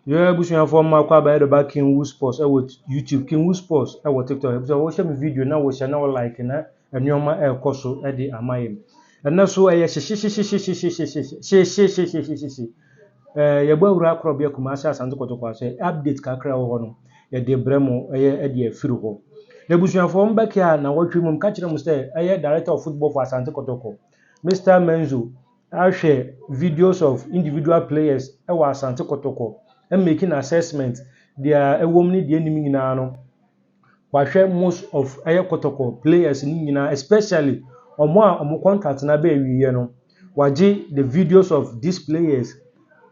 Yeah, bushing from Makwa by the back King Woo Sports. I would YouTube King Woo Sports. I would TikTok. So I watch my video now. Was now like na and your ma air coso at the Amayim. And that's why I Yabura Crobia Kumasa Asante Kotoko say update kakra hono. Ya de bremo de firu ho. The bushing from back here now what you mum catch them say director of football for Asante Kotoko. Mr. Menzo. I share videos of individual players ewa Asante Kotoko and making assessment their a woman the enemy no wahwe most of Aya Kotoko players ni especially omo contract na be wiye no waje the videos of these players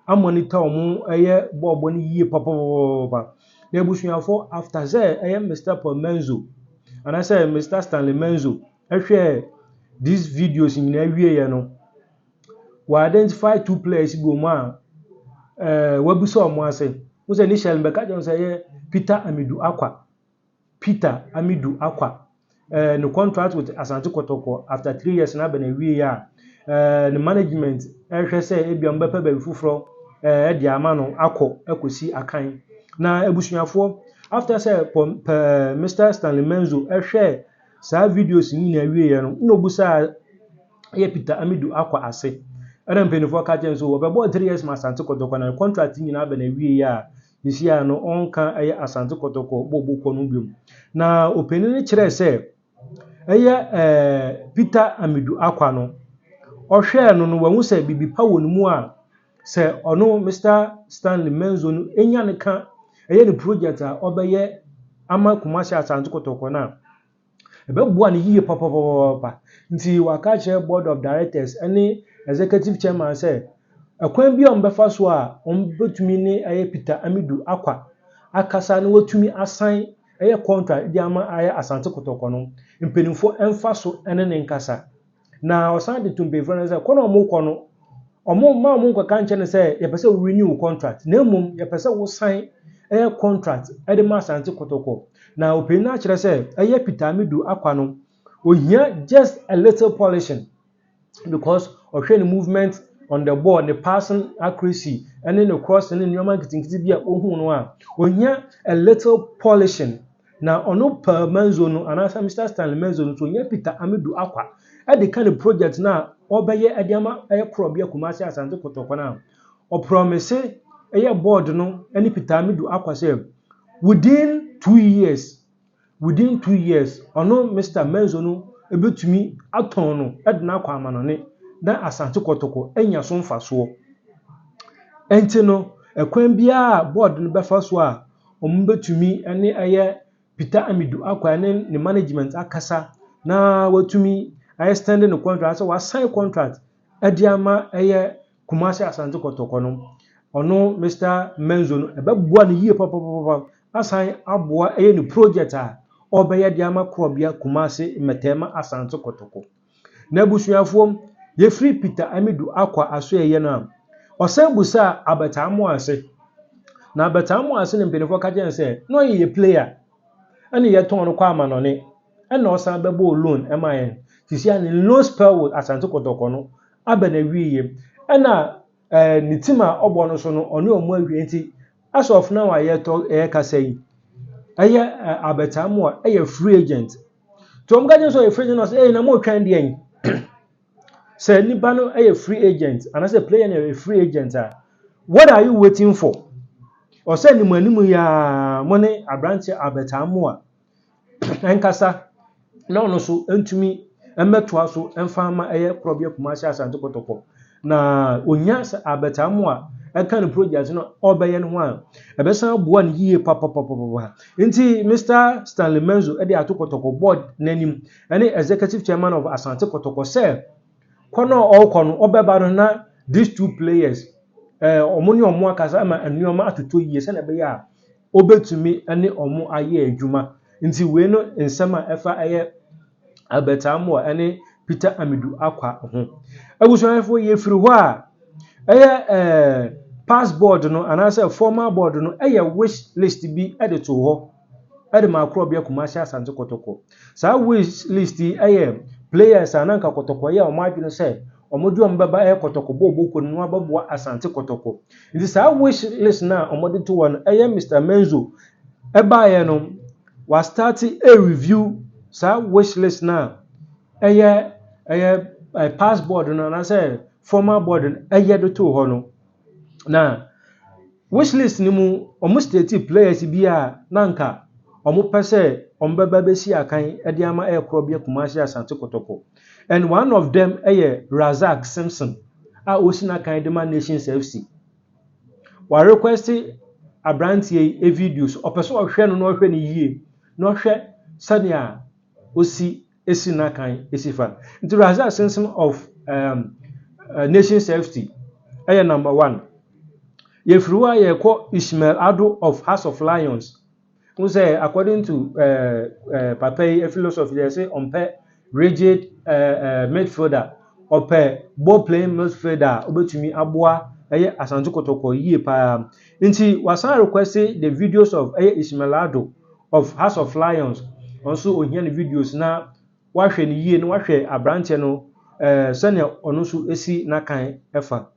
a monitor omo bobo ni yie papa na ebusuafo after say Mr. Paul Menzo and I say Mr. Stanley Menzo share these videos nyina wiye no we identify two players bi omo a wabuso omo ase wo say initially be ka say Peter Amidu Acquah no contract with Asante Kotoko after 3 years na be na wie ya the management hwe say ebia mbepa ba fufuro di ama no akosi akan na ebusuafo after say Mr. Stanley Menzo hwe sa videos ni na wie ya no obusa Peter Amidu Acquah ase Adam penifo ka chen so obebo 3 years ma Asante Kotoko na contract nyina be na wie ya yesi ya no onka Asante Kotoko boboko no biom na openi kire se Peter Amidu Acquah no ohwe no wahu se bibi pa wonu mu a se ono Mr. Stanley Menzo no enya ne ka ne project a obeye ama Kumasi Asante Kotoko na ebeboa ne yie papa nti waka kire board of directors any executive chairman say akwan bi ombefa so a ombetumi ne Peter Amidu Acquah akasa ne watumi assign contract di ama Asante Kotoko no mpenimfo emfa so ene ne nkasa na osan de tumpefo na say kono omukọ no omo ma omunko ka nche ne say ye pese renew contract na emum ye pese wo sign contract de ma Asante Kotoko na openi na kire say Peter Amidu Acquah no ohia just a little polishing because of the movement on the ball, the passing accuracy, and then the cross and then Roman getting to be a ohun a little polishing. Now, ono per Menzo no, and as Mr. Stanley Menzo no, so Peter Amidu Acquah at the kind of project now, obeye Adiama Crobia Kumasi Asante Kotoko now, or promise a board no, any Peter Amidu Acquah say within 2 years, ono Mr. Menzo no. Ebetumi aton no edna kwa amanone na Asante Kotoko enya so mfaso enti no ekwan bia board no befa so a ombetumi ene Peter Amidu Acquah ne management akasa na watumi extend the contract so wa sign contract ediama Kumasi Asante Kotoko no ono Mr. Menzo no ebeboa ne yie papa assign aboa ne project a obeye diama Krobia Kumasi metema Asante Kotoko na busuafo ye free Peter Amidu Acquah aso na osambusa abata Amoah ase na abata Amoah ase ne mpenefo ka jen se no ye player ane ye ton no kwa amanone ena osan bebo loan emayen tisia ne loan spell with Asante Kotoko no abana wiye ena ni tima ogbo no so no oni omo awie nti as of now aye to kasa yi abata Amoah free agent to omgaje so free agent say na mo twan de en say nipa no free agent and as a player na free agent what are you waiting for or say ni manimu ya money abranche abata Amoah enkasa na ono so entumi emetoa so emfama Krobia Kumasi Asante Kotoko na onya abata Amoah kan project no obeye no ho ebesan boa ne yie papa nti Mr. Stanley Menzo de Kotoko board nanim ene executive chairman of Asante Kotoko say kono okono obeba no na these two players omoni omo akasa ma anuoma atoto yie se na be ya obetumi ene omo aye adwuma nti we no nsema efa abata Amoah ene Peter Amidu Acquah ho abusuafo ye firi ho a passport no and as a formal board no wish list bi to ho ma Krobia Kumasi Asante Kotoko sa wish list players ananka Kotoko o ma adwene say omodu ambaba e Kotoko boboko no ababo Asante Kotoko nti saa wish list na omode to one Mr. Menzo eba ye no was starting a review saa wish list na past board no na say former board do to ho no na wish list ni mu omo state players bi a nanka omo pese ombaba besi akan e de ama e kro bia Kumasi Asante Kotoko and one of them Razak Simpson a osina kan de man Nations FC wa request abrantie videos opeso ohwe no ohwe ni yie no ohwe sania osi esina kan esifa nti Razak Simpson of Nations FC number 1 Yefruwa yeko Ismail Ado of House of Lions who say according to Pape philosophy they say on rigid midfielder or ball playing midfielder obetumi Amoah Asante Kotoko yie pa nti wasan request the videos of Ismail Ado of House of Lions also ohia the videos na wahwe ni yie na wahwe abrante no sene ono so esi na kan efa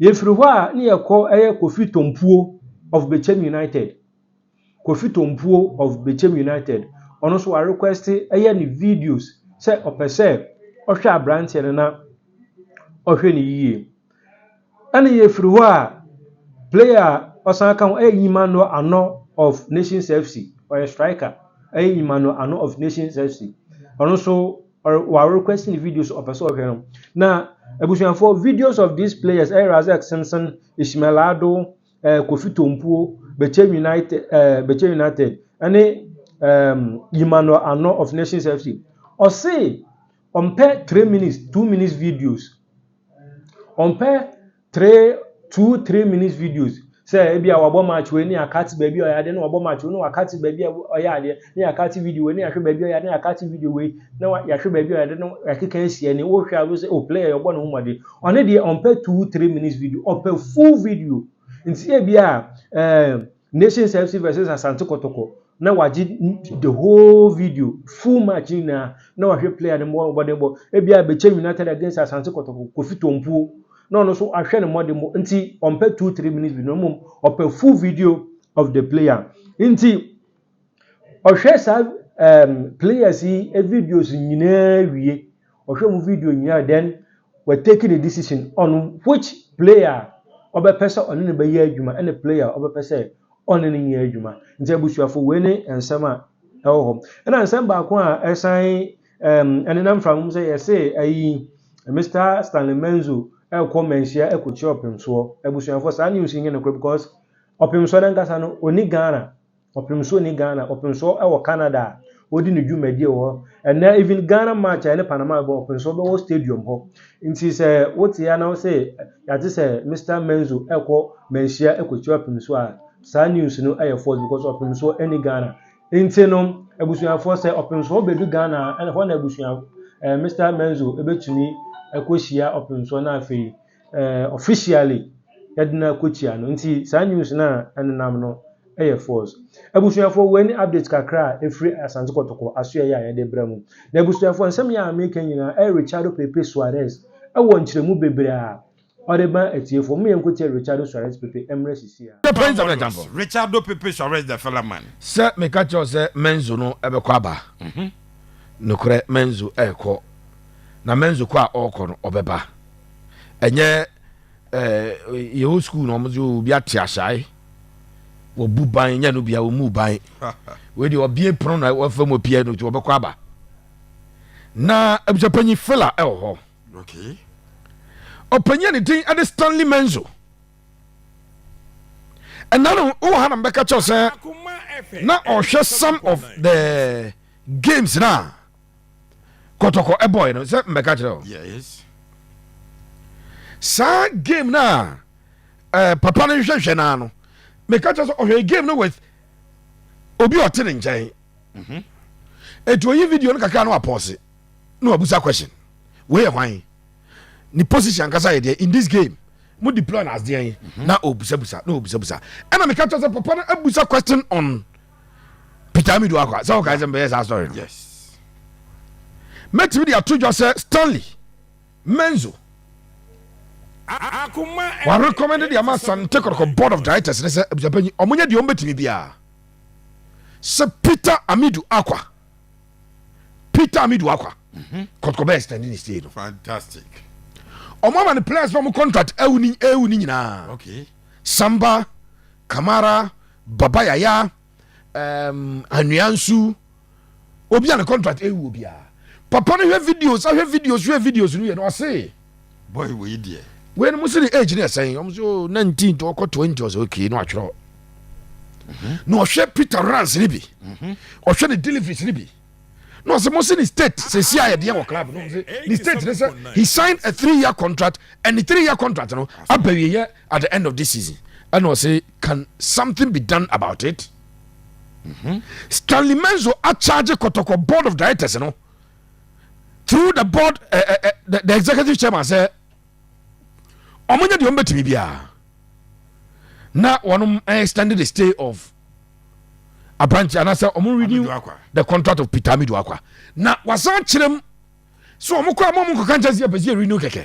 yefiri ho a ne yekọ Kofi Tompuo of Bechem United Kofi Tompuo of Bechem United ono so wa request ni videos say opese ohwe abrante no na ohwe ni yie ana yefiri ho a player osan kan Emmanuel Ano of Nations FC or striker Emmanuel Ano of Nations FC ono so wa requesting videos opese ohwe no na for videos of these players Razak Simpson, Ismail Ado, Kofi Tompuo, Bechem United, and Emmanuel Ano of Nations FC. Or say, on pair 3 minutes, 2 minutes videos. On pair 2-3 minutes videos. Say, maybe our bomb match when you catch baby or I don't know about match, no, I catch baby or ya, near catch video when you baby or I catch video way. No, I should baby, I don't know, I can't see any work. I will say, oh, player, one woman. On a day, on pair 2-3 minutes video, or per full video. In CBA, Nations FC versus Asante Kotoko. Now I did the whole video, full match in now. Now I play the more about the ball. ABI Bechem United against Asante Kotoko, Kofi Tompuo. No, so I share the more until on per 2-3 minutes minimum or per full video of the player. Until or share some players see a videos in we or show video in then we're taking a decision on which player or a person on any year juma and a player or a person on any year juma. Until we show for winning and summer home. And I send back one assign and then I'm from say Mr. Stanley Menzo mentia ekuchi opimso ebusuafo sa news yin no because opimso na nkasa no oni Ghana opimso ni Ghana opimso e wo Canada odi ne dwumadi ho and even Ghana match and Panama go opimso be wo stadium ho nti se wote ya na say yati se Mr. Menzo mentia ekuchi opimso a sa news no false because opimso any Ghana nti no ebusuafo say opimso bedu Ghana and ho na ebusuafo Mr. Menzo ebetumi ekohia opimso na afi officially yadina kochia no nti sa news na enam no false abusuafo weni update kakra efri Asante Kotoko asoya ya de bramu na abusuafo nsem ya American nyina Richard Pepe Suarez ewo nkyeremu bebre a odeba etiefo mu yenkoti Richard Suarez Pepe emre sisia Richard Pepe Suarez the fella man se me ka cho se Menzo no ebekọ aba nokre Menzo ekọ na Menzo kwa okọ no obeba enye yeho school no mo bi ate ahai wo buban nya no bia wo mu ban we di obie pro na wo fa mo pie no to obekọ aba na abujapanyi fella ho okay opanya ni tin ade Stanley Menzo and now o ha na mbeka cho se na ohwe some of the games na Kotoko a boy no say mbeka cho yes sa game na papa no hwehwe na no mbeka cho so ohwe game no with obi otene nchen eto yi video no kaka no apose no abusa question we hwan ni position kasa ye in this game mu deploy as there na obusa no obusa and mbeka cho so papa no abusa question on Peter Amidu Acquah so guys am be that story yes Met me to just say Stanley Menzo wa recommended the Asante Kotoko board of directors ne say abujapanyi omunye de ombetimi bia se Peter Amidu Acquah Kotoko be extending stay no Fantastic. Omo man players from contract ewu ni nyina. Okay. Samba, Kamara, Baba Yaya, Anuansu, obi an contract ewu obia. Papa no hwe videos no ye no say. Boy we there. When mo see the age they saying, so 19 to 20 was okay no atwero. No hwe Peter Rans ni bi. O hwe the deliveries ni bi. No, so most in the state say see I dey club. No, the state he signed a 3-year contract, and the 3-year contract, you know, up a year at the end of this season. And I say, can something be done about it? Stanley Menzo a charge Kotoko board of directors, you know, through the board, the executive chairman say, "Omonya di ombe tibia." Now one extended the stay of a branch and I said, renew the contract of Peter Amidu Acquah. Now, was that chilem? So, Omuka can't just renew keke.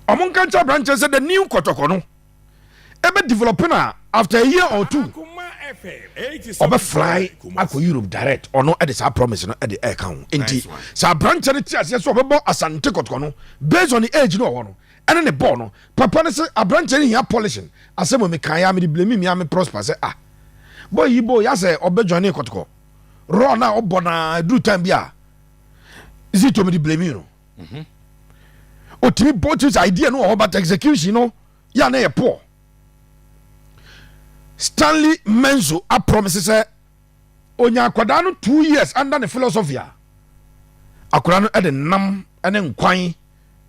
Omunkancha branches said the new Kotoko ebe developing after a year or two. Obe fly ako Europe direct or no at the promise no at the air count. Inti, sa branch and it yes, so Obe Asante Kotoko based on the age no one. And then the ball no. Papa say a branch in here polishing. I say when me kaya me blame me am prosper say boy yibo ya say obe johnny Kotoko raw na obona do time bia is it to me blame you no o timi both his idea no about execution no ya na ye poor. Stanley Menzo a promise say onya akwada no 2 years under the philosophy akwada no e de nam ene nkwan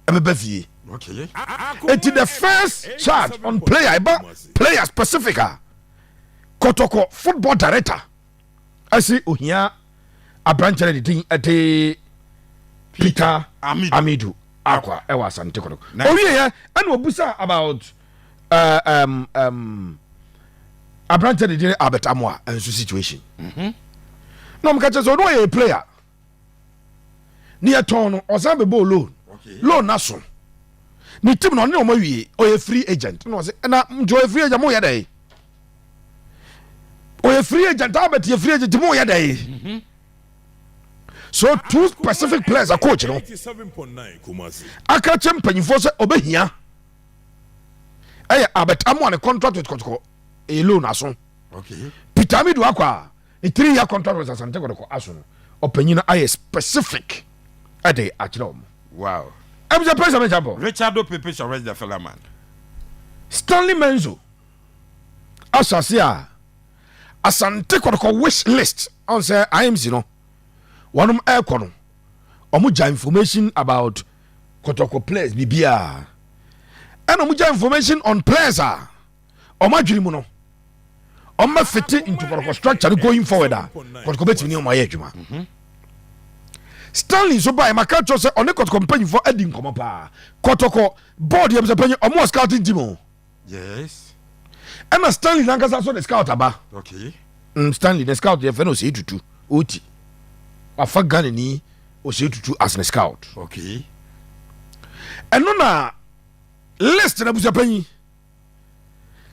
emeba fie. Okay. It is the first charge on player specific Kotoko football director. I see ohia a branch of the thing at Peter Amidu Acquah. I was Asante Kotoko. Oh yeah, and Obusa about a branch of the thing about Amoah and so situation. No, I'm catching so no a player near town or some loan. Loan naso. Ni team no no wie o free agent. No say na enjoy free agent mo ya dai. O free agent abet ye free agent mo ya dai. So two specific players are coach no. 87.9 Kumasi. Aka champanyfo say obehia. Abet Amoah ne contract with Kotoko e loan aso. Okay. Peter Amidu Acquah a 3-year contract with Asante Kotoko aso no. Opinion aye specific ade achiro. Wow. Richard Pepe shall raise the fellow man. Stanley Menzo Asasia Asante Kotoko wish list on say IMC no one air kono omuja information about Kotoko players bibia and omuja information on players omadwiri mu no oma fit into Kotoko structure going forward Kotoko betimi o maye adwuma. Stanley so by Makacho say on the company for adding come up. Kotoko board yam say omo scouting team. Yes. And Stanley Lankasa so the scout aba. Okay. Stanley the scout dey no say tutu. Oti. Afa Ghana ni o say tutu as a scout. Okay. And no na list na busapanyi.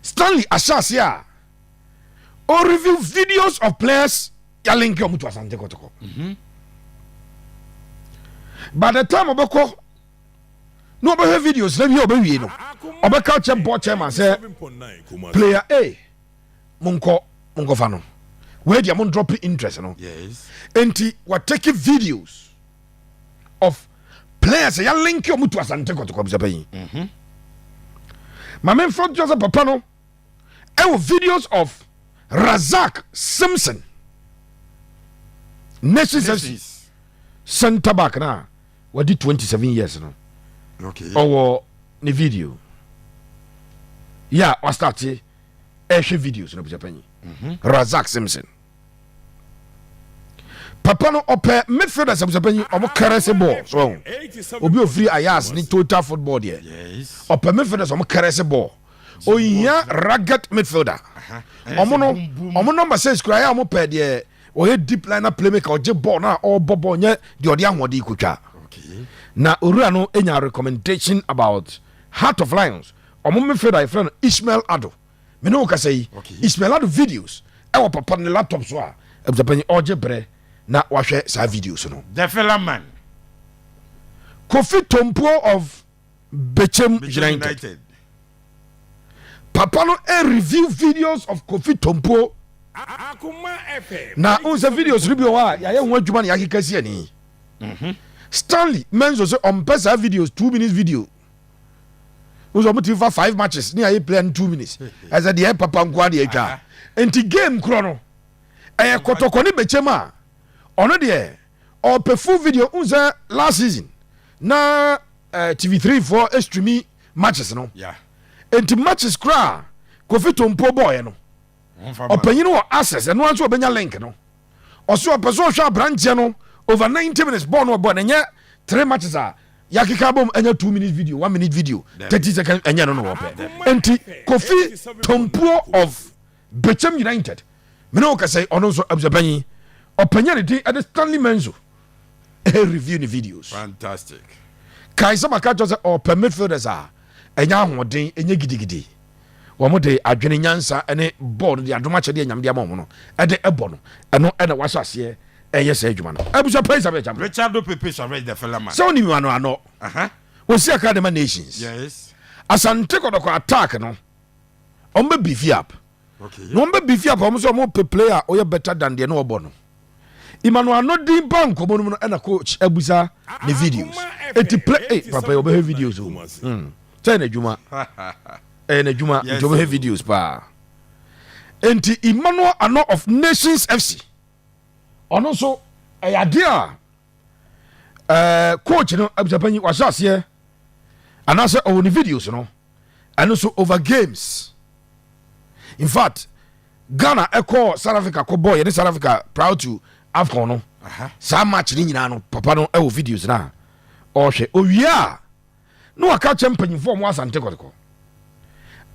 Stanley Ashasia or review videos of players ya link yo mutu Asante Kotoko. By the time obeko no be videos let me obewie no obeka che board chairman say player A munko fa no where dia mon drop interest no. Yes. Enti we take videos of players ya link you to Asante Kotoko bisapayi. My main front Joseph papa no videos of Razak Simpson Nations center back na we did 27 years no. Okay. Our the video. Yeah, I started videos no Japan. Razak Simpson. Papa no ope midfielders of Japan omo caress ball. So obi free ayas ni total football there. Yes. Ope midfielders omo caress ball. O yeah rugged midfielder. Omo number 6 cry omo pe there. O deep liner playmaker o je ball na o bobo nye the odi ahode ikotwa. na owura no enya recommendation about Heart of Lions omo me fed I friend Ishmael Ado me no ka say Ishmael Ado videos e wo papa ne laptop so a ebapani oje bre na wahwe sa videos no the fella man Kofi Tompo of Bechem United papa no review videos of Kofi Tompo na unsa videos review wa ya ye ho adwuma na yakeka si ani Stanley Menzo say on pesa videos 2 minutes video unso mo tifa 5 matches ni aye play in 2 minutes as a dey papa nkwa dey atwa enti game kro no Kotoko ni Bechem a ono dey o pe full video unsa last season na TV3 for streamy matches no enti matches kra Kofi Tompo boy no opanyin wo access eno anso obenya link no oso opeso hwa branche no over 90 minutes born no born enye 3 matches a yakika bom enya 2 minutes video 1 minute video 30 seconds enya no wo pe enti Kofi Tompo of Bechem United me no ka say ono so abusapanyin opanya ne din at Stanley Menzo review the videos fantastic Kaisa makacho say o midfielders a enya ahoden enya gidigidi wo de adwene nyansa ene board de adoma chede nyam de amon no ede ebo no eno ene waso ase eye se adwuma no abusa praise abe jam Richard Pepe survey the fella man so ni wano ano we see academy nations yes Asante Kotoko attack no ombe beef up no ombe beef up omo so mo player oye better than the no obo no Emmanuel no din bank omo no ena coach abusa the videos eti play papa obe videos o tell na juma na juma jobe videos pa enti Emmanuel ano of Nations FC ono so ayade a coach no abusapanyi wasase anase o ni videos no and also over games in fact Ghana echo South Africa ko boy in South Africa proud to AFCON no sa match ni nyina no papa no e wo videos na o hwe owia no aka champion for mo Asante Kotoko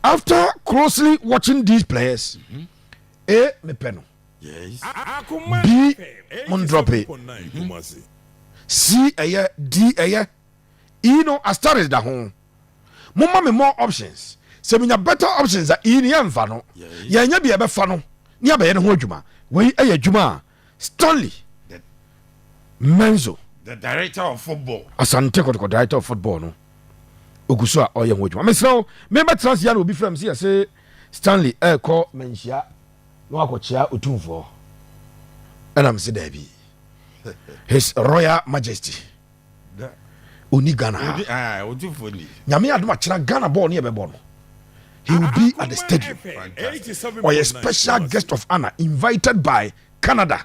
after closely watching these players me peno yes B mon drop it C D E no I started that home mama me more options se me better options a E ni emfa no ya nya bia be fa no ni abaye ne ho adwuma we adwuma Stanley Menzo the director of football Asante Kotoko director of football no okuso a oye ho adwuma mesro me betrans ya no obi from say Stanley call menhia no akochia otumfo and I'm say David His Royal Majesty Oni Ghana otumfo ni nyame adoma kira Ghana ball ne be no he will be at the stadium or a special guest of honor invited by Canada.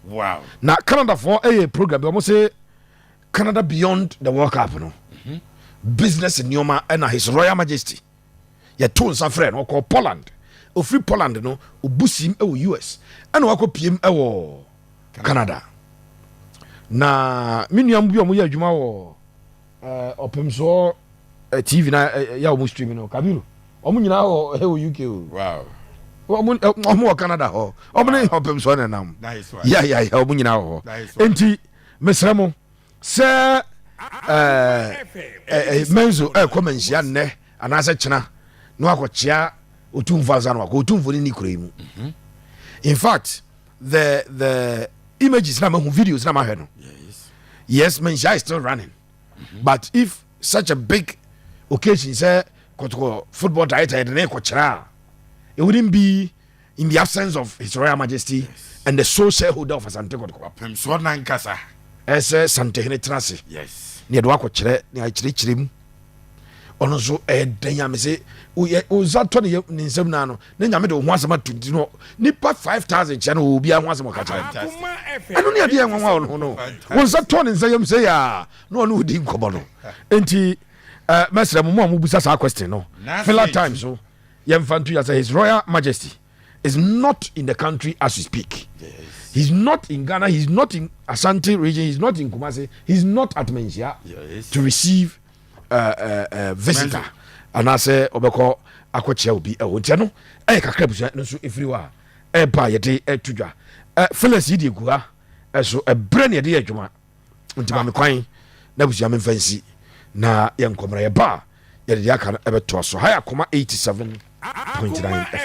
Wow. Now Canada for a program almost say Canada beyond the World Cup no business in Yoma and His Royal Majesty ya tone sa friend or call Poland o free Poland no o busim e US and o PM e Canada na minuam bi o mo ya adwuma wo opem so TV na ya o mo stream no Kabiru o mo nyina wo e UK o wow o mo Canada ho o mo ne opem so na nam nice one ya o mo nyina ho enti mesramo se Menzo komansia ne anase chena no akochia otumfaza no akotumfo ni kuremu in fact the images na mahu videos na mahwe no yes Mensia is still running but if such a big occasion say Kotoko football director and ne kochira it wouldn't be in the absence of His Royal Majesty and the sole shareholder of Asante Kotoko pem so na nkasa ese Sante Hene Trase yes ne do akochire ne achirichirim ono so den ya me se o za to ne nsem na no ne nyame de ho asema tundi no nipa 5000 che na obi a ho asema ka cha anu ne ade enwa no no wo za to ne nsem se ya no no di nkobo no enti mesra mo busa sa question no filler time so yemfantu ya say His Royal Majesty is not in the country as we speak. Yes. He's not in Ghana, he's not in Asante region, he's not in Kumasi, he's not at Mensia to receive visitor. And I say obeko akochia obi e wontia no e kakra busa no so efriwa e ba ye de etudwa Phyllis yidi guha so e bre ne de adwuma nti ba me kwan na busua memfa nsi na yɛnkɔmmra yɛba a yɛde de aka no ɛbɛtoa so ha yɛ akoma 87.9